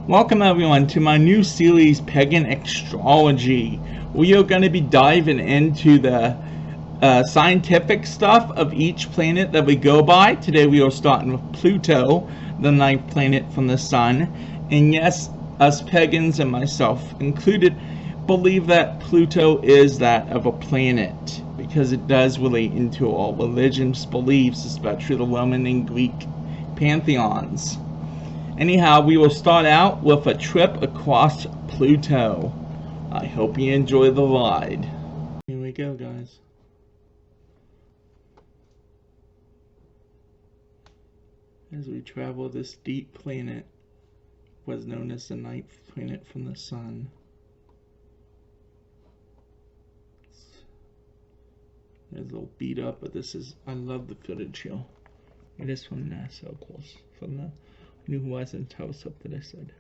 Welcome everyone to my new series, Pagan Astrology. We are going to be diving into the scientific stuff of each planet that we go by. Today we are starting with Pluto, the ninth planet from the Sun. And yes, us pagans and myself included believe that Pluto is that of a planet because it does relate into all religions' beliefs, especially the Roman and Greek pantheons. Anyhow, we will start out with a trip across Pluto. I hope you enjoy the ride. Here we go, guys. As we travel this deep planet, was known as the ninth planet from the Sun. It's a little beat up, but I love the footage here. It is from NASA, of course, from the New Horizons telescope that I said.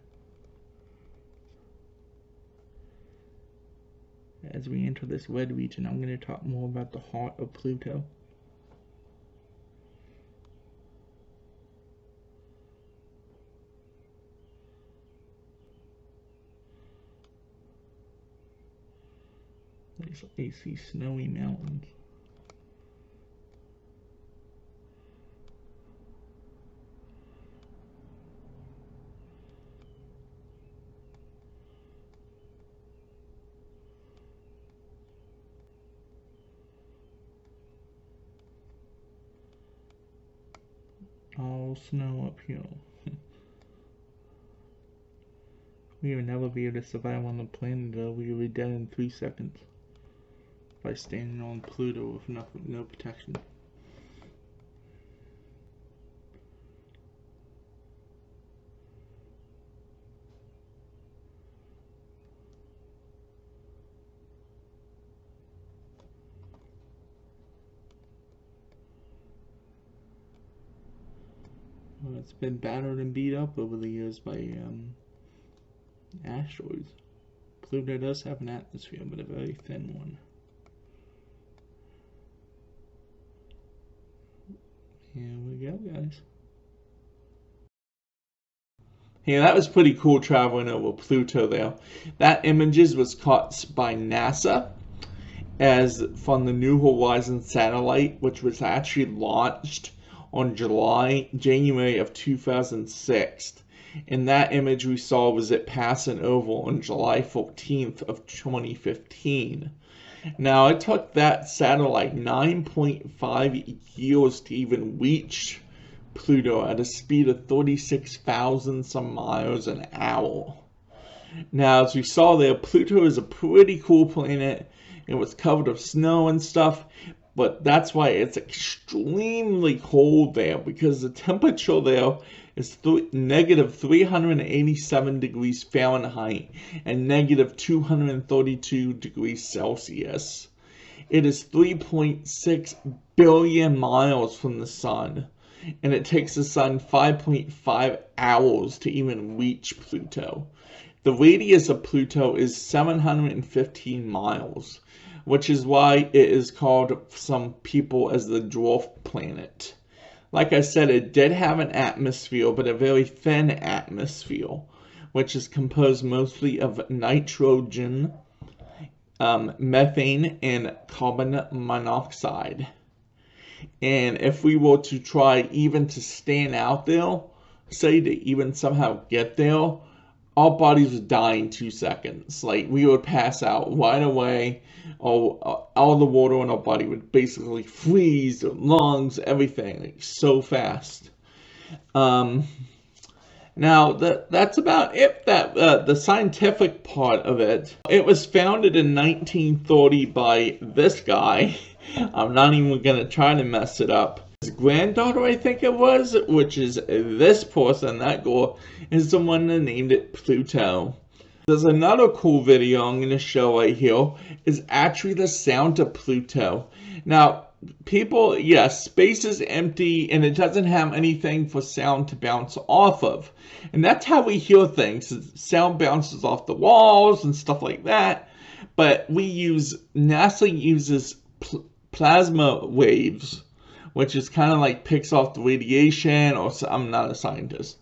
As we enter this red region, I'm going to talk more about the heart of Pluto. There's icy, snowy mountains. All snow up here. We would never be able to survive on the planet though. We would be dead in 3 seconds by standing on Pluto with no protection. Well, it's been battered and beat up over the years by asteroids. Pluto does have an atmosphere, but a very thin one. Here we go, guys. Yeah, that was pretty cool traveling over Pluto there. That images was caught by NASA as from the New Horizons satellite, which was actually launched on January of 2006. And that image we saw was it passing over on July 14th of 2015. Now, it took that satellite 9.5 years to even reach Pluto at a speed of 36,000 some miles an hour. Now, as we saw there, Pluto is a pretty cool planet. It was covered with snow and stuff, but that's why it's extremely cold there, because the temperature there is negative 387 degrees Fahrenheit and negative 232 degrees Celsius. It is 3.6 billion miles from the Sun, and it takes the Sun 5.5 hours to even reach Pluto. The radius of Pluto is 715 miles, which is why it is called some people as the dwarf planet. Like I said, it did have an atmosphere, but a very thin atmosphere, which is composed mostly of nitrogen, methane, and carbon monoxide. And if we were to try even to stand out there, say to even somehow get there, our bodies would die in 2 seconds. Like, we would pass out right away, or all the water in our body would basically freeze, our lungs, everything, like, so fast. Now, that's about it, the scientific part of it. It was founded in 1930 by this guy. I'm not even going to try to mess it up. His granddaughter, I think it was, which is this person, that girl, is the one that named it Pluto. There's another cool video I'm going to show right here, is actually the sound of Pluto. Now, people, yes, space is empty and it doesn't have anything for sound to bounce off of. And that's how we hear things. Sound bounces off the walls and stuff like that. But NASA uses plasma waves, which is kind of like picks off the radiation, or so, I'm not a scientist.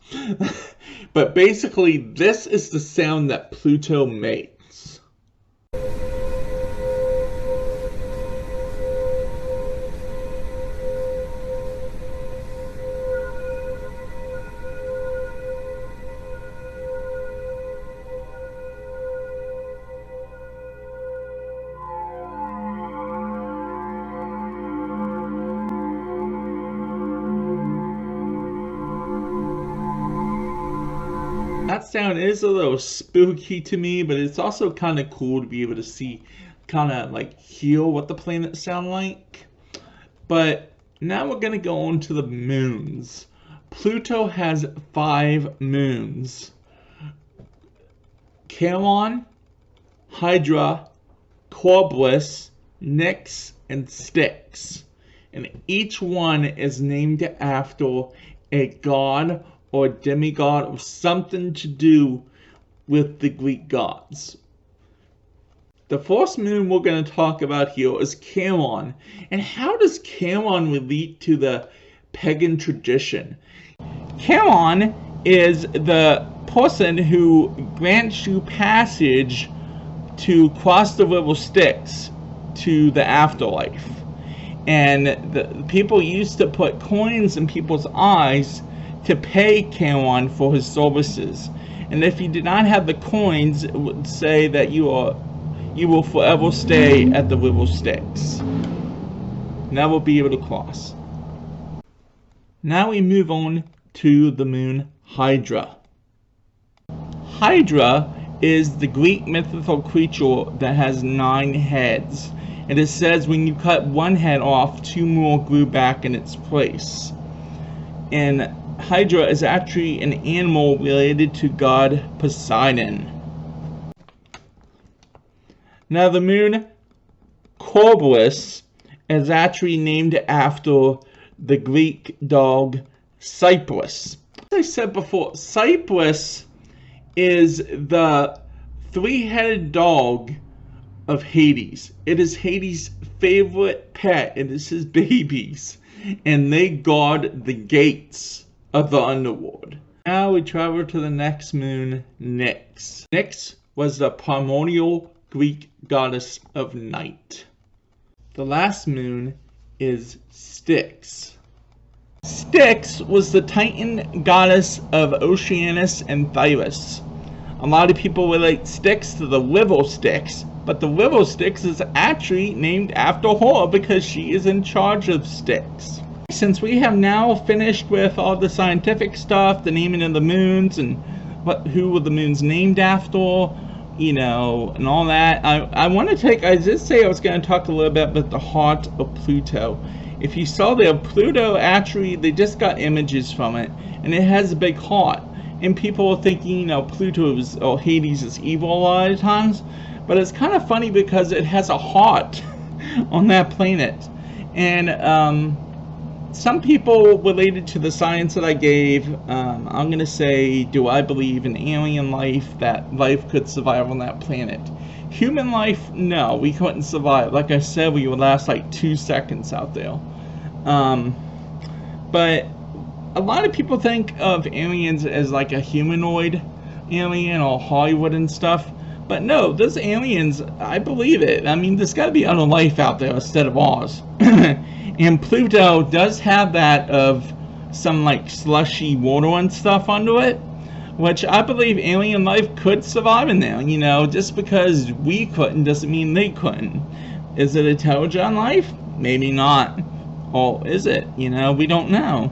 But basically, this is the sound that Pluto makes. That sound is a little spooky to me, but it's also kind of cool to be able to see, kind of like hear what the planets sound like. But now we're going to go on to the moons. Pluto has 5 moons: Charon, Hydra, Corbless, Nyx, and Styx. And each one is named after a god or demigod or something to do with the Greek gods. The first moon we're going to talk about here is Charon. And how does Charon relate to the pagan tradition? Charon is the person who grants you passage to cross the river Styx to the afterlife. And the people used to put coins in people's eyes to pay Charon for his services. And if you did not have the coins, it would say that you will forever stay at the river Styx. Never be able to cross. Now we move on to the moon Hydra. Hydra is the Greek mythical creature that has 9 heads. And it says when you cut one head off, 2 more grew back in its place. And Hydra is actually an animal related to god Poseidon. Now the moon Corbless is actually named after the Greek dog Cyprus. As I said before, Cyprus is the 3-headed dog of Hades. It is Hades' favorite pet. It is his babies. And they guard the gates of the underworld. Now we travel to the next moon, Nyx. Nyx was the primordial Greek goddess of night. The last moon is Styx. Styx was the Titan goddess of Oceanus and Thyris. A lot of people relate Styx to the river Styx, but the river Styx is actually named after her because she is in charge of Styx. Since we have now finished with all the scientific stuff, the naming of the moons and who were the moons named after, you know, and all that, I want to take, I did say I was going to talk a little bit about the heart of Pluto. If you saw there, Pluto actually, they just got images from it, and it has a big heart. And people are thinking, you know, Pluto is, or Hades is evil a lot of times, but it's kind of funny because it has a heart on that planet. And some people related to the science that I gave, I'm going to say, do I believe in alien life, that life could survive on that planet? Human life, no, we couldn't survive. Like I said, we would last like 2 seconds out there. But a lot of people think of aliens as like a humanoid alien or Hollywood and stuff. But no, those aliens, I believe it. I mean, there's got to be other life out there instead of ours. And Pluto does have that of some like slushy water and stuff under it, which I believe alien life could survive in there. You know, just because we couldn't doesn't mean they couldn't. Is it intelligent life? Maybe not. Or is it? You know, we don't know.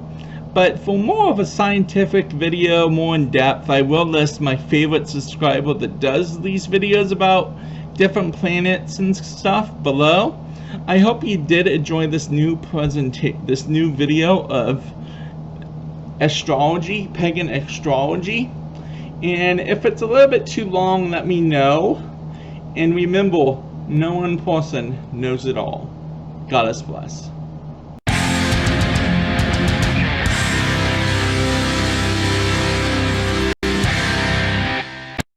But for more of a scientific video, more in depth, I will list my favorite subscriber that does these videos about different planets and stuff below. I hope you did enjoy this new video of astrology, pagan astrology. And if it's a little bit too long, let me know. And remember, no one person knows it all. God bless.